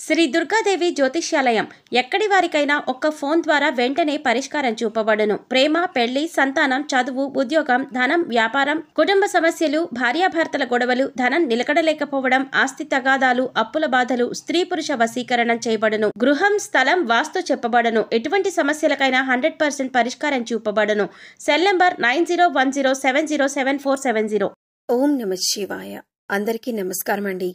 శ్రీ దుర్గాదేవి జ్యోతిష్యాలయం ఎక్కడి వారికైనా ఒక్క ఫోన్ ద్వారా వెంటనే పరిష్కారం చూపబడును. ప్రేమ, పెళ్లి, సంతానం, చదువు, ఉద్యోగం, ధనం, వ్యాపారం, కుటుంబ సమస్యలు, భార్యాభర్తల గొడవలు, ధనం నిలకడలేకపోవడం, ఆస్తి తగాదాలు, అప్పుల బాధలు, స్త్రీ పురుష వశీకరణం చేయబడును. గృహం, స్థలం, వాస్తు చెప్పబడును. ఎటువంటి సమస్యలకైనా 100% పరిష్కారం చూపబడును. Cell number 9010707470. ఓం నమ శివాయ. అందరికీ నమస్కారం అండి.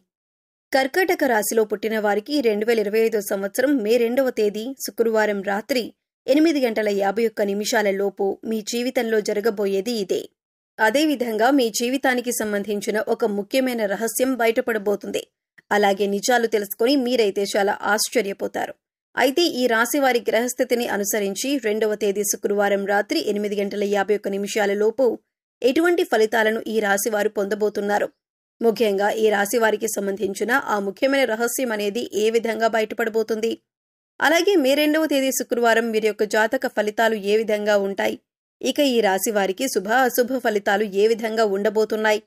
కర్కాటక రాశిలో పుట్టిన వారికి 2025 సంవత్సరం మే 2వ తేదీ శుక్రవారం రాత్రి 8:51 లోపు మీ జీవితంలో జరగబోయేది ఇదే. అదేవిధంగా మీ జీవితానికి సంబంధించిన ఒక ముఖ్యమైన రహస్యం బయటపడబోతుంది. అలాగే నిజాలు తెలుసుకొని మీరైతే చాలా ఆశ్చర్యపోతారు. అయితే ఈ రాశి వారి గ్రహస్థితిని అనుసరించి 2వ తేదీ శుక్రవారం రాత్రి 8:51 లోపు ఎటువంటి ఫలితాలను ఈ రాశి వారు పొందబోతున్నారు, ముఖ్యంగా ఈ రాశి వారికి సంబంధించిన ఆ ముఖ్యమైన రహస్యం అనేది ఏ విధంగా బయటపడబోతుంది, అలాగే మే 2వ తేదీ శుక్రవారం వీరి యొక్క జాతక ఫలితాలు ఏ విధంగా ఉంటాయి, ఇక ఈ రాశి వారికి శుభ అశుభ ఫలితాలు ఏ విధంగా ఉండబోతున్నాయి,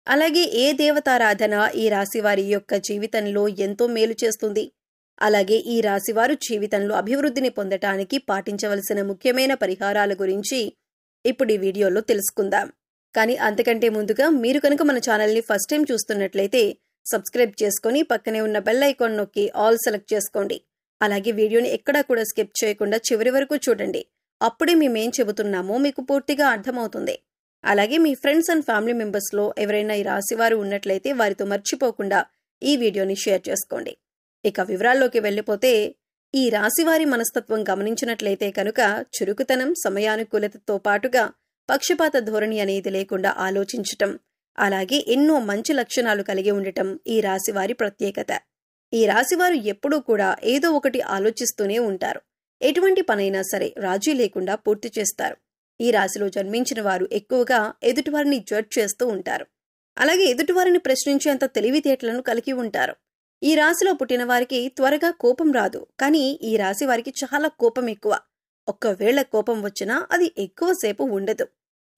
అలాగే ఏ దేవతారాధన ఈ రాశి వారి యొక్క జీవితంలో ఎంతో మేలు చేస్తుంది, అలాగే ఈ రాశి వారు జీవితంలో అభివృద్ధిని పొందటానికి పాటించవలసిన ముఖ్యమైన పరిహారాల గురించి ఇప్పుడు ఈ వీడియోలో తెలుసుకుందాం. కానీ అంతకంటే ముందుగా మీరు కనుక మన ఛానల్ని ఫస్ట్ టైం చూస్తున్నట్లయితే సబ్స్క్రైబ్ చేసుకుని పక్కనే ఉన్న బెల్ ఐకాన్ నొక్కి ఆల్ సెలెక్ట్ చేసుకోండి. అలాగే వీడియోని ఎక్కడా కూడా స్కిప్ చేయకుండా చివరి వరకు చూడండి. అప్పుడే మేమేం చెబుతున్నామో మీకు పూర్తిగా అర్థమవుతుంది. అలాగే మీ ఫ్రెండ్స్ అండ్ ఫ్యామిలీ మెంబర్స్లో ఎవరైనా ఈ రాశి వారు ఉన్నట్లయితే వారితో మర్చిపోకుండా ఈ వీడియోని షేర్ చేసుకోండి. ఇక వివరాల్లోకి వెళ్ళిపోతే ఈ రాశివారి మనస్తత్వం గమనించినట్లయితే కనుక చురుకుతనం, సమయానుకూలతతో పాటుగా పక్షపాత ధోరణి అనేది లేకుండా ఆలోచించటం, అలాగే ఎన్నో మంచి లక్షణాలు కలిగి ఉండటం ఈ రాశివారి ప్రత్యేకత. ఈ రాశివారు ఎప్పుడూ కూడా ఏదో ఒకటి ఆలోచిస్తూనే ఉంటారు. ఎటువంటి పనైనా సరే రాజీ లేకుండా పూర్తి చేస్తారు. ఈ రాశిలో జన్మించిన వారు ఎక్కువగా ఎదుటివారిని జడ్జ్ చేస్తూ ఉంటారు. అలాగే ఎదుటివారిని ప్రశ్నించేంత తెలివితేటలను కలిగి ఉంటారు. ఈ రాశిలో పుట్టిన వారికి త్వరగా కోపం రాదు, కానీ ఈ రాశి వారికి చాలా కోపం ఎక్కువ. ఒక్కవేళ కోపం వచ్చినా అది ఎక్కువసేపు ఉండదు.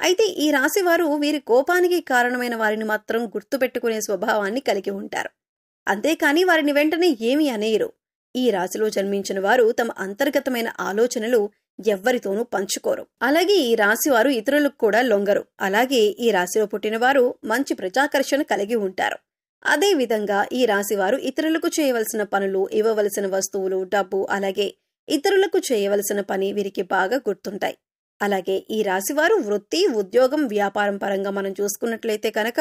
అయితే ఈ రాశి వారు వీరి కోపానికి కారణమైన వారిని మాత్రం గుర్తుపెట్టుకునే స్వభావాన్ని కలిగి ఉంటారు. అంతేకాని వారిని వెంటనే ఏమీ అనేయరు. ఈ రాశిలో జన్మించిన వారు తమ అంతర్గతమైన ఆలోచనలు ఎవ్వరితోనూ పంచుకోరు. అలాగే ఈ రాశి వారు ఇతరులకు కూడా లొంగరు. అలాగే ఈ రాశిలో పుట్టిన వారు మంచి ప్రజాకర్షణ కలిగి ఉంటారు. అదే విధంగా ఈ రాశివారు ఇతరులకు చేయవలసిన పనులు, ఇవ్వవలసిన వస్తువులు, డబ్బు, అలాగే ఇతరులకు చేయవలసిన పని వీరికి బాగా గుర్తుంటాయి. అలాగే ఈ రాశివారు వృత్తి, ఉద్యోగం, వ్యాపారం పరంగా మనం చూసుకున్నట్లయితే కనుక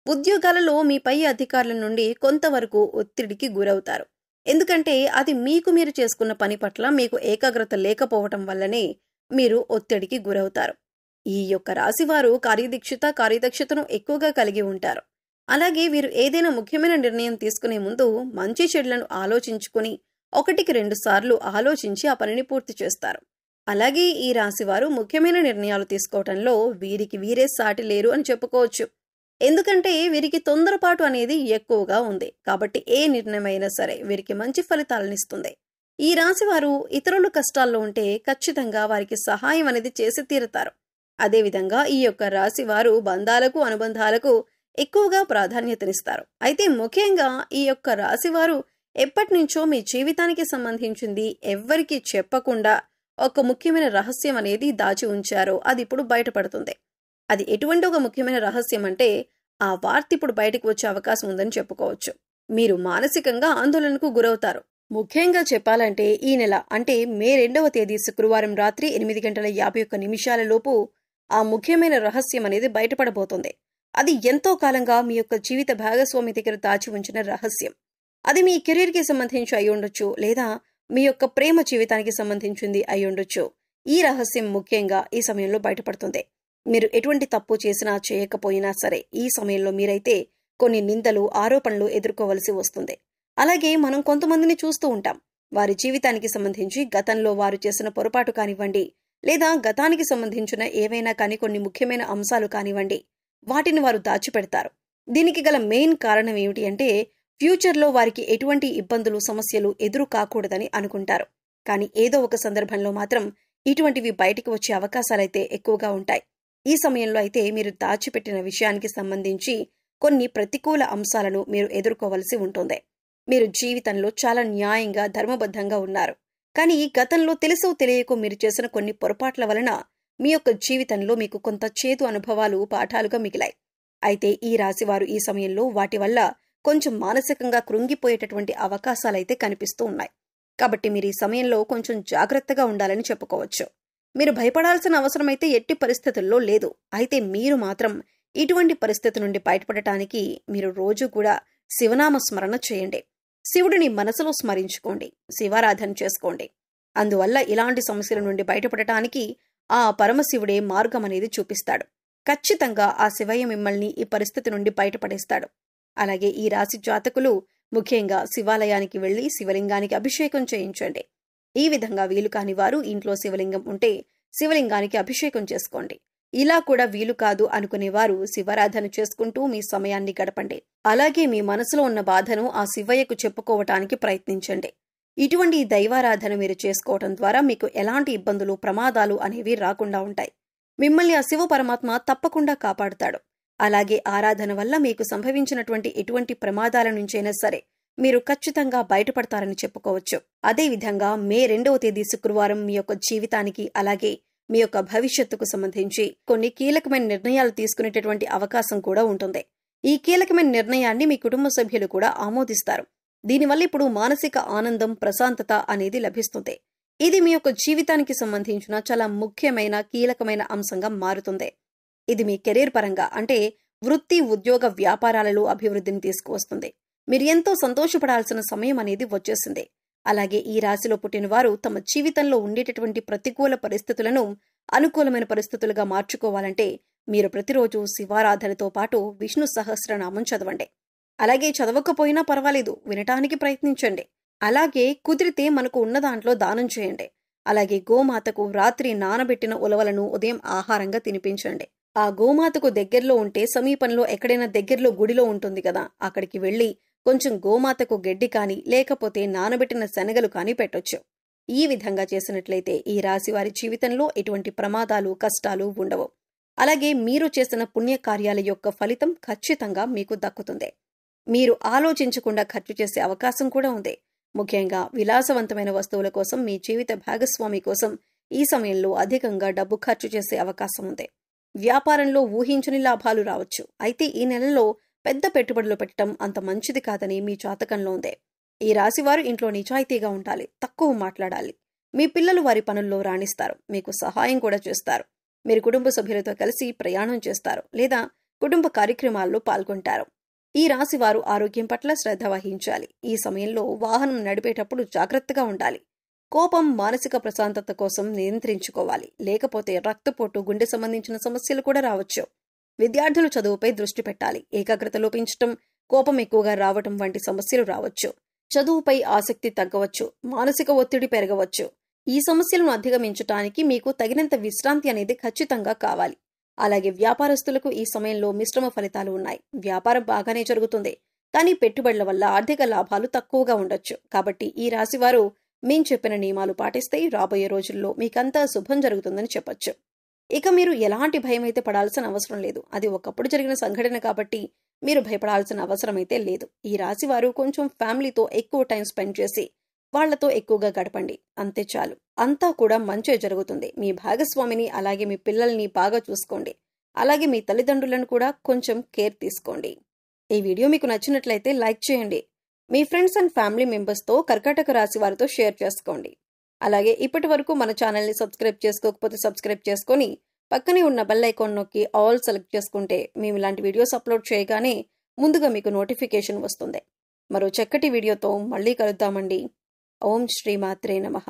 ఉద్యోగాలలో మీ పై అధికారుల నుండి కొంతవరకు ఒత్తిడికి గురవుతారు. ఎందుకంటే అది మీరు చేసుకున్న పని పట్ల మీకు ఏకాగ్రత లేకపోవటం వల్లనే మీరు ఒత్తిడికి గురవుతారు. ఈ యొక్క రాశివారు కార్యదక్షతను ఎక్కువగా కలిగి ఉంటారు. అలాగే వీరు ఏదైనా ముఖ్యమైన నిర్ణయం తీసుకునే ముందు మంచి చెడులను ఆలోచించుకుని 1-2 సార్లు ఆలోచించి ఆ పనిని పూర్తి చేస్తారు. అలాగే ఈ రాశివారు ముఖ్యమైన నిర్ణయాలు తీసుకోవటంలో వీరికి వీరే సాటి లేరు అని చెప్పుకోవచ్చు. ఎందుకంటే వీరికి తొందరపాటు అనేది ఎక్కువగా ఉంది. కాబట్టి ఏ నిర్ణయమైనా సరే వీరికి మంచి ఫలితాలనిస్తుంది. ఈ రాశివారు ఇతరులు కష్టాల్లో ఉంటే ఖచ్చితంగా వారికి సహాయం అనేది చేసి తీరుతారు. అదేవిధంగా ఈ యొక్క రాశివారు బంధాలకు, అనుబంధాలకు ఎక్కువగా ప్రాధాన్యతనిస్తారు. అయితే ముఖ్యంగా ఈ యొక్క రాశివారు ఎప్పటినుంచో మీ జీవితానికి సంబంధించింది ఎవ్వరికీ చెప్పకుండా ఒక ముఖ్యమైన రహస్యం అనేది దాచి ఉంచారో అది ఇప్పుడు బయటపడుతుంది. అది ఎటువంటి ఒక ముఖ్యమైన రహస్యం అంటే ఆ వార్త ఇప్పుడు బయటకు వచ్చే అవకాశం ఉందని చెప్పుకోవచ్చు. మీరు మానసికంగా ఆందోళనకు గురవుతారు. ముఖ్యంగా చెప్పాలంటే ఈ నెల అంటే మే 2వ తేదీ శుక్రవారం రాత్రి 8:51 లోపు ఆ ముఖ్యమైన రహస్యం అనేది బయటపడబోతుంది. అది ఎంతో కాలంగా మీ యొక్క జీవిత భాగస్వామి దగ్గర దాచి ఉంచిన రహస్యం. అది మీ కెరీర్కి సంబంధించి అయి ఉండొచ్చు, లేదా మీ యొక్క ప్రేమ జీవితానికి సంబంధించింది అయి ఉండొచ్చు. ఈ రహస్యం ముఖ్యంగా ఈ సమయంలో బయటపడుతుంది. మీరు ఎటువంటి తప్పు చేసినా చేయకపోయినా సరే ఈ సమయంలో మీరైతే కొన్ని నిందలు, ఆరోపణలు ఎదుర్కోవలసి వస్తుంది. అలాగే మనం కొంతమందిని చూస్తూ ఉంటాం. వారి జీవితానికి సంబంధించి గతంలో వారు చేసిన పొరపాటు కానివ్వండి, లేదా గతానికి సంబంధించిన ఏవైనా కానీ కొన్ని ముఖ్యమైన అంశాలు కానివ్వండి, వాటిని వారు దాచిపెడతారు. దీనికి గల మెయిన్ కారణం ఏమిటి అంటే ఫ్యూచర్లో వారికి ఎటువంటి ఇబ్బందులు, సమస్యలు ఎదురు కాకూడదని అనుకుంటారు. కానీ ఏదో ఒక సందర్భంలో మాత్రం ఇటువంటివి బయటికి వచ్చే అవకాశాలైతే ఎక్కువగా ఉంటాయి. ఈ సమయంలో అయితే మీరు దాచిపెట్టిన విషయానికి సంబంధించి కొన్ని ప్రతికూల అంశాలను మీరు ఎదుర్కోవలసి ఉంటుంది. మీరు జీవితంలో చాలా న్యాయంగా, ధర్మబద్ధంగా ఉన్నారు. కానీ గతంలో తెలుసో తెలియకో మీరు చేసిన కొన్ని పొరపాట్ల వలన మీ యొక్క జీవితంలో మీకు కొంత చేదు అనుభవాలు పాఠాలుగా మిగిలాయి. అయితే ఈ రాశివారు ఈ సమయంలో వాటి వల్ల కొంచెం మానసికంగా కృంగిపోయేటటువంటి అవకాశాలైతే కనిపిస్తూ ఉన్నాయి. కాబట్టి మీరు ఈ సమయంలో కొంచెం జాగ్రత్తగా ఉండాలని చెప్పుకోవచ్చు. మీరు భయపడాల్సిన అవసరమైతే ఎట్టి పరిస్థితుల్లో లేదు. అయితే మీరు మాత్రం ఇటువంటి పరిస్థితి నుండి బయటపడటానికి మీరు రోజు కూడా శివనామ స్మరణ చేయండి. శివుడిని మనసులో స్మరించుకోండి, శివారాధన చేసుకోండి. అందువల్ల ఇలాంటి సమస్యల నుండి బయటపడటానికి ఆ పరమశివుడే మార్గం అనేది చూపిస్తాడు. ఖచ్చితంగా ఆ శివయ్య మిమ్మల్ని ఈ పరిస్థితి నుండి బయటపడేస్తాడు. అలాగే ఈ రాశి జాతకులు ముఖ్యంగా శివాలయానికి వెళ్లి శివలింగానికి అభిషేకం చేయించండి. ఈ విధంగా వీలు కాని వారు ఇంట్లో శివలింగం ఉంటే శివలింగానికి అభిషేకం చేసుకోండి. ఇలా కూడా వీలు కాదు అనుకునేవారు శివారాధన చేసుకుంటూ మీ సమయాన్ని గడపండి. అలాగే మీ మనసులో ఉన్న బాధను ఆ శివయ్యకు చెప్పుకోవటానికి ప్రయత్నించండి. ఇటువంటి దైవారాధన మీరు చేసుకోవటం ద్వారా మీకు ఎలాంటి ఇబ్బందులు, ప్రమాదాలు అనేవి రాకుండా ఉంటాయి. మిమ్మల్ని ఆ శివ పరమాత్మ తప్పకుండా కాపాడుతాడు. అలాగే ఆరాధన వల్ల మీకు సంభవించినటువంటి ఎటువంటి ప్రమాదాల నుంచైనా సరే మీరు ఖచ్చితంగా బయటపడతారని చెప్పుకోవచ్చు. అదేవిధంగా మే 2వ తేదీ శుక్రవారం మీ యొక్క జీవితానికి అలాగే మీ యొక్క భవిష్యత్తుకు సంబంధించి కొన్ని కీలకమైన నిర్ణయాలు తీసుకునేటటువంటి అవకాశం కూడా ఉంటుంది. ఈ కీలకమైన నిర్ణయాన్ని మీ కుటుంబ సభ్యులు కూడా ఆమోదిస్తారు. దీనివల్ల ఇప్పుడు మానసిక ఆనందం, ప్రశాంతత అనేది లభిస్తుంది. ఇది మీ యొక్క జీవితానికి సంబంధించిన చాలా ముఖ్యమైన, కీలకమైన అంశంగా మారుతుంది. ఇది మీ కెరీర్ పరంగా అంటే వృత్తి, ఉద్యోగ, వ్యాపారాలలో అభివృద్ధిని తీసుకువస్తుంది. మీరు ఎంతో సంతోషపడాల్సిన సమయం అనేది వచ్చేసింది. అలాగే ఈ రాశిలో పుట్టిన వారు తమ జీవితంలో ఉండేటటువంటి ప్రతికూల పరిస్థితులను అనుకూలమైన పరిస్థితులుగా మార్చుకోవాలంటే మీరు ప్రతిరోజు శివారాధనతో పాటు విష్ణు సహస్రనామం చదవండి. అలాగే చదవకపోయినా పర్వాలేదు, వినటానికి ప్రయత్నించండి. అలాగే కుదిరితే మనకు ఉన్న దాంట్లో దానం చేయండి. అలాగే గోమాతకు రాత్రి నానబెట్టిన ఉలవలను ఉదయం ఆహారంగా తినిపించండి. ఆ గోమాతకు దగ్గరలో ఉంటే సమీపంలో ఎక్కడైనా దగ్గరలో గుడిలో ఉంటుంది కదా, అక్కడికి వెళ్లి కొంచెం గోమాతకు గడ్డి కాని లేకపోతే నానబెట్టిన శనగలు కాని పెట్టొచ్చు. ఈ విధంగా చేసినట్లయితే ఈ రాశి వారి జీవితంలో ఎటువంటి ప్రమాదాలు, కష్టాలు ఉండవు. అలాగే మీరు చేసిన పుణ్యకార్యాల యొక్క ఫలితం ఖచ్చితంగా మీకు దక్కుతుంది. మీరు ఆలోచించకుండా ఖర్చు చేసే అవకాశం కూడా ఉంది. ముఖ్యంగా విలాసవంతమైన వస్తువుల కోసం, మీ జీవిత భాగస్వామి కోసం ఈ సమయంలో అధికంగా డబ్బు ఖర్చు చేసే అవకాశం ఉంది. వ్యాపారంలో ఊహించని లాభాలు రావచ్చు. అయితే ఈ నెలలో పెద్ద పెట్టుబడులు పెట్టడం అంత మంచిది కాదని మీ జాతకంలో ఉంది. ఈ రాశివారు ఇంట్లో నిజాయితీగా ఉండాలి, తక్కువ మాట్లాడాలి. మీ పిల్లలు వారి పనుల్లో రాణిస్తారు, మీకు సహాయం కూడా చేస్తారు. మీరు కుటుంబ సభ్యులతో కలిసి ప్రయాణం చేస్తారు లేదా కుటుంబ కార్యక్రమాల్లో పాల్గొంటారు. ఈ రాశివారు ఆరోగ్యం పట్ల శ్రద్ధ వహించాలి. ఈ సమయంలో వాహనం నడిపేటప్పుడు జాగ్రత్తగా ఉండాలి. కోపం, మానసిక ప్రశాంతత కోసం నియంత్రించుకోవాలి. లేకపోతే రక్తపోటు, గుండె సంబంధించిన సమస్యలు కూడా రావచ్చు. విద్యార్థులు చదువుపై దృష్టి పెట్టాలి. ఏకాగ్రత లోపించటం, కోపం ఎక్కువగా రావటం వంటి సమస్యలు రావచ్చు. చదువుపై ఆసక్తి తగ్గవచ్చు, మానసిక ఒత్తిడి పెరగవచ్చు. ఈ సమస్యలను అధిగమించటానికి మీకు తగినంత విశ్రాంతి అనేది ఖచ్చితంగా కావాలి. అలాగే వ్యాపారస్తులకు ఈ సమయంలో మిశ్రమ ఫలితాలు ఉన్నాయి. వ్యాపారం బాగానే జరుగుతుంది, కానీ పెట్టుబడుల వల్ల ఆర్థిక లాభాలు తక్కువగా ఉండొచ్చు. కాబట్టి ఈ రాశివారు మేం చెప్పిన నియమాలు పాటిస్తే రాబోయే రోజుల్లో మీకంతా శుభం జరుగుతుందని చెప్పొచ్చు. ఇక మీరు ఎలాంటి భయం అయితే పడాల్సిన అవసరం లేదు. అది ఒకప్పుడు జరిగిన సంఘటన కాబట్టి మీరు భయపడాల్సిన అవసరం అయితే లేదు. ఈ రాశివారు కొంచెం ఫ్యామిలీతో ఎక్కువ టైం స్పెండ్ చేసి వాళ్లతో ఎక్కువగా గడపండి, అంతే చాలు. అంతా కూడా మంచే జరుగుతుంది. మీ భాగస్వామిని అలాగే మీ పిల్లల్ని బాగా చూసుకోండి. అలాగే మీ తల్లిదండ్రులను కూడా కొంచెం కేర్ తీసుకోండి. ఈ వీడియో మీకు నచ్చినట్లయితే లైక్ చేయండి. మీ ఫ్రెండ్స్ అండ్ ఫ్యామిలీ మెంబర్స్తో కర్కాటక రాశి వారితో షేర్ చేసుకోండి. అలాగే ఇప్పటి వరకు మన ఛానల్ని సబ్స్క్రైబ్ చేసుకోకపోతే సబ్స్క్రైబ్ చేసుకొని పక్కనే ఉన్న బెల్ ఐకాన్ నొక్కి ఆల్ సెలెక్ట్ చేసుకుంటే మేము ఇలాంటి వీడియోస్ అప్లోడ్ చేయగానే ముందుగా మీకు నోటిఫికేషన్ వస్తుంది. మరో చక్కటి వీడియోతో మళ్ళీ కలుద్దామండి. ఓం శ్రీ మాత్రే నమః.